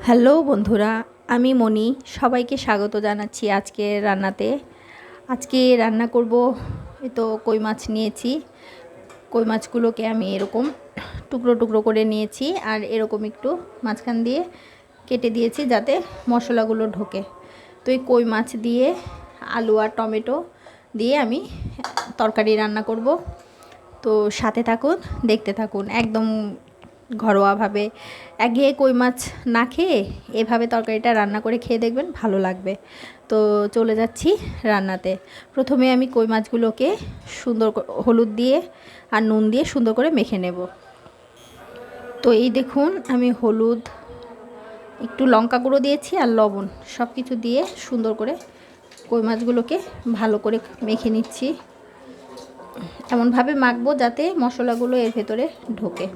Hello বন্ধুরা, আমি মনি। সবাইকে স্বাগত জানাচ্ছি আজকে রান্নাতে। আজকে রান্না করব, এই তো কই মাছ নিয়েছি। কই মাছগুলোকে আমি এরকম টুকরো টুকরো করে নিয়েছি আর এরকম একটু মাঝখান দিয়ে কেটে দিয়েছি যাতে মশলাগুলো ঢোকে। তো এই কই মাছ দিয়ে আলু আর টমেটো দিয়ে আমি তরকারি রান্না করব। তো সাথে থাকুন, দেখতে থাকুন। একদম ঘরোয়াভাবে, একঘেয়ে কই মাছ না খেয়ে এভাবে তরকারিটা রান্না করে খেয়ে দেখবেন, ভালো লাগবে। তো চলে যাচ্ছি রান্নাতে। প্রথমে আমি কই মাছগুলোকে সুন্দর হলুদ দিয়ে আর নুন দিয়ে সুন্দর করে মেখে নেব। তো এই দেখুন, আমি হলুদ, একটু লঙ্কা গুঁড়ো দিয়েছি আর লবণ, সব কিছু দিয়ে সুন্দর করে কই মাছগুলোকে ভালো করে মেখে নিচ্ছি। এমনভাবে মাখবো যাতে মশলাগুলো এর ভেতরে ঢোকে।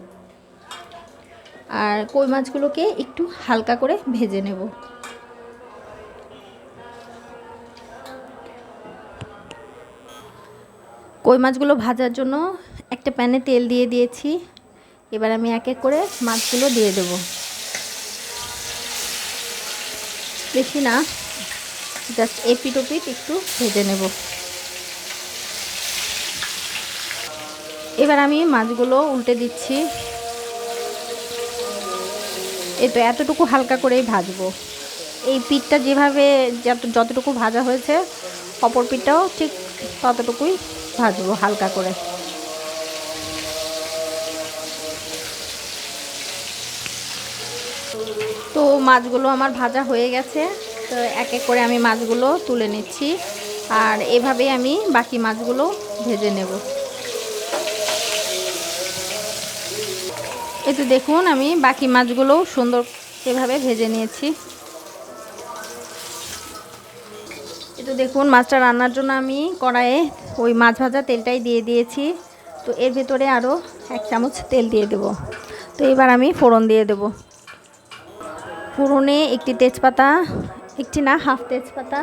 আর কই মাছগুলোকে একটু হালকা করে ভেজে নেব। কই মাছগুলো ভাজার জন্য একটা প্যানে তেল দিয়ে দিয়েছি। এবার আমি এক এক করে মাছগুলো দিয়ে দেব। বেশি না, জাস্ট এপিট ওপিট একটু ভেজে নেব। এবার আমি মাছগুলো উল্টে দিচ্ছি। এই তো এতটুকু হালকা করেই ভাজবো। এই পিঠটা যেভাবে যতটুকু ভাজা হয়েছে, অপর পিঠটাও ঠিক ততটুকুই ভাজবো হালকা করে। তো মাছগুলো আমার ভাজা হয়ে গেছে। তো এক এক করে আমি মাছগুলো তুলে নিচ্ছি আর এভাবেই আমি বাকি মাছগুলো ভেজে নেব। এই তো দেখুন, আমি বাকি মাছগুলোও সুন্দর এভাবে ভেজে নিয়েছি। এই তো দেখুন, মাছটা রান্নার জন্য আমি কড়াইয়ে ওই মাছ ভাজা তেলটাই দিয়ে দিয়েছি। তো এর ভেতরে আরও 1 চামচ তেল দিয়ে দেব। তো এবার আমি ফোড়ন দিয়ে দেব। ফোড়নে একটি তেজপাতা, একটি না, হাফ তেজপাতা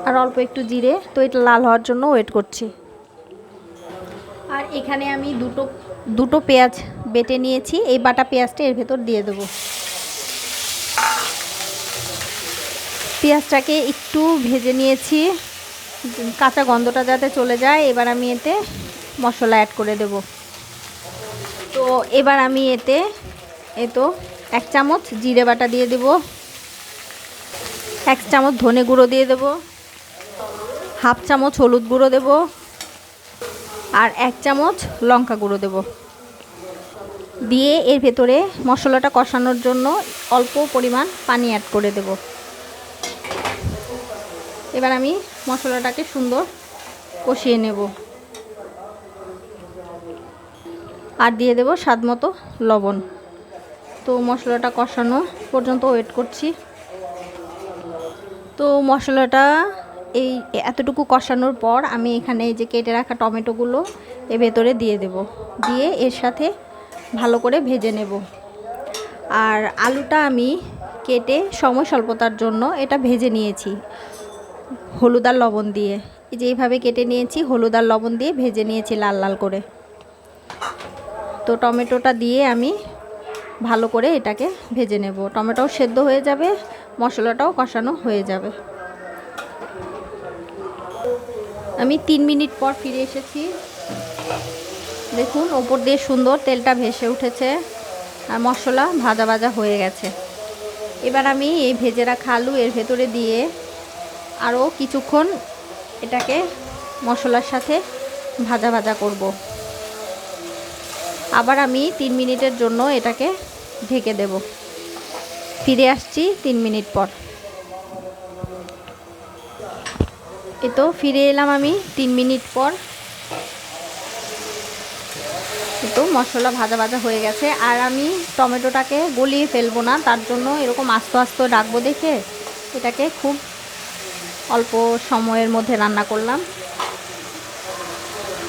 আর অল্প একটু জিরে। তো এটা লাল হওয়ার জন্য ওয়েট করছি। আর এখানে আমি দুটো পেঁয়াজ বেটে নিয়েছি। এই বাটা পেঁয়াজটা এর ভেতর দিয়ে দেব। পেঁয়াজটাকে একটু ভেজে নিয়েছি, কাঁচা গন্ধটা যাতে চলে যায়। এবার আমি এতে মশলা অ্যাড করে দেব। তো এবার আমি এতে 1 চামচ জিরে বাটা দিয়ে দেব, 1 চামচ ধনে গুঁড়ো দিয়ে দেব, হাফ চামচ হলুদ গুঁড়ো দেব আর 1 চামচ লঙ্কা গুঁড়ো দেব। দিয়ে এর ভেতরে মশলাটা কষানোর জন্য অল্প পরিমাণ পানি অ্যাড করে দেব। এবার আমি মশলাটাকে সুন্দর কষিয়ে নেব আর দিয়ে দেব স্বাদ মতো লবণ। তো মশলাটা কষানো পর্যন্ত ওয়েট করছি। তো মশলাটা এই এতটুকু কষানোর পর আমি এখানে এই যে কেটে রাখা টমেটোগুলো এর ভেতরে দিয়ে দেব। দিয়ে এর সাথে ভালো করে ভেজে নেব। আর আলুটা আমি কেটে সময় স্বল্পতার জন্য এটা ভেজে নিয়েছি হলুদ আর লবণ দিয়ে। এই যে এইভাবে কেটে নিয়েছি, হলুদ আর লবণ দিয়ে ভেজে নিয়েছি লাল লাল করে। তো টমেটোটা দিয়ে আমি ভালো করে এটাকে ভেজে নেব। টমেটোও সেদ্ধ হয়ে যাবে, মশলাটাও কষানো হয়ে যাবে। আমি 3 মিনিট পর ফিরে এসেছি। দেখুন, ওপর দিয়ে সুন্দর তেলটা ভেসে উঠেছে আর মশলা ভাজা ভাজা হয়ে গেছে। এবার আমি এই ভেজে রাখা আলু এর ভেতরে দিয়ে আরও কিছুক্ষণ এটাকে মশলার সাথে ভাজা ভাজা করব। আবার আমি 3 মিনিটের জন্য এটাকে ঢেকে দেব। ফিরে আসছি 3 মিনিট পর। এই তো ফিরে এলাম আমি 3 মিনিট পর। তো মশলা ভাজা ভাজা হয়ে গেছে। আর আমি টমেটোটাকে গলিয়ে ফেলবো না, তার জন্য এরকম আস্তে আস্তে রাখবো দেখে এটাকে খুব অল্প সময়ের মধ্যে রান্না করলাম।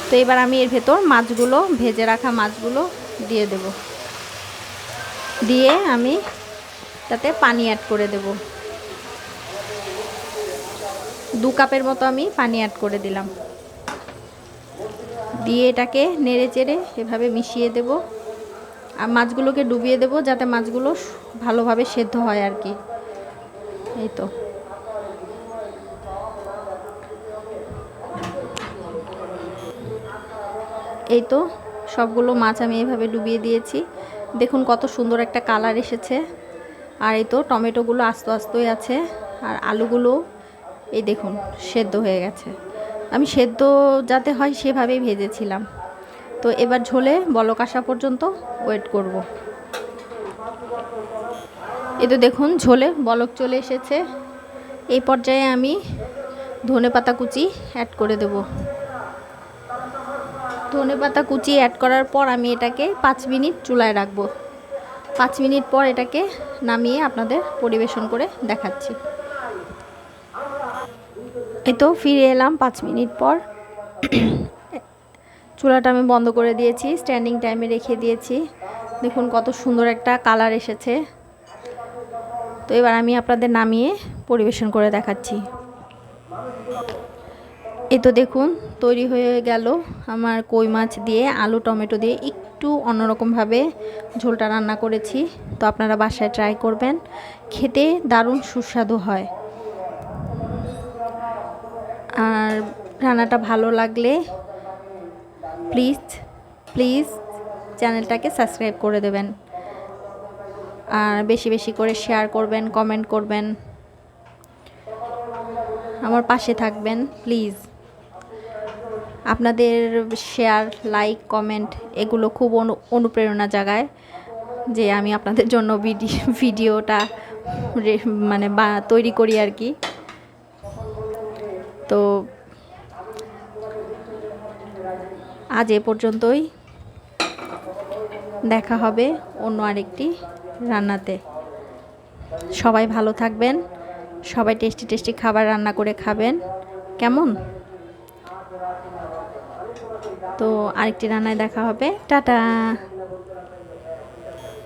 তো এবার আমি এর ভেতর মাছগুলো, ভেজে রাখা মাছগুলো দিয়ে দেব। দিয়ে আমি তাতে পানি অ্যাড করে দেব। 2 কাপের মতো আমি পানি অ্যাড করে দিলাম। দিয়ে এটাকে নেড়ে চেড়ে এভাবে মিশিয়ে দেব। আর মাছগুলোকে ডুবিয়ে দেব যাতে মাছগুলো ভালোভাবে সেদ্ধ হয় আর কি। এই তো সবগুলো মাছ আমি এইভাবে ডুবিয়ে দিয়েছি। দেখুন কত সুন্দর একটা কালার এসেছে। আর এই তো টমেটোগুলো আস্তে আস্তেই আছে, আর আলুগুলো এই দেখুন সেদ্ধ হয়ে গেছে। আমি সেদ্ধ যাতে হয় সেভাবেই ভেজেছিলাম। তো এবার ঝোলে বলক আসা পর্যন্ত ওয়েট করব। এই তো দেখুন ঝোলে বলক চলে এসেছে। এই পর্যায়ে আমি ধনেপাতা কুচি অ্যাড করে দেব। ধনেপাতা কুচি অ্যাড করার পর আমি এটাকে 5 মিনিট চুলায় রাখবো। 5 মিনিট পর এটাকে নামিয়ে আপনাদের পরিবেশন করে দেখাচ্ছি। এই তো ফিরে এলাম 5 মিনিট পর। চুলাটা আমি বন্ধ করে দিয়েছি, স্ট্যান্ডিং টাইমে রেখে দিয়েছি। দেখুন কত সুন্দর একটা কালার এসেছে। তো এবার আমি আপনাদের নামিয়ে পরিবেশন করে দেখাচ্ছি। এই তো দেখুন তৈরি হয়ে গেল আমার কই মাছ দিয়ে আলু টমেটো দিয়ে একটু অন্যরকমভাবে ঝোলটা রান্না করেছি। তো আপনারা বাসায় ট্রাই করবেন, খেতে দারুণ সুস্বাদু হয়। আর রান্নাটা ভালো লাগলে প্লিজ চ্যানেলটাকে সাবস্ক্রাইব করে দেবেন, আর বেশি বেশি করে শেয়ার করবেন, কমেন্ট করবেন, আমার পাশে থাকবেন প্লিজ। আপনাদের শেয়ার, লাইক, কমেন্ট এগুলো খুব অনুপ্রেরণা জাগায় যে আমি আপনাদের জন্য ভিডিওটা মানে তৈরি করি আর কি। তো আজ এ পর্যন্তই, দেখা হবে অন্য আরেকটি রান্নাতে। সবাই ভালো থাকবেন, সবাই টেস্টি টেস্টি খাবার রান্না করে খাবেন, কেমন? তো আরেকটি রান্নায় দেখা হবে, টাটা।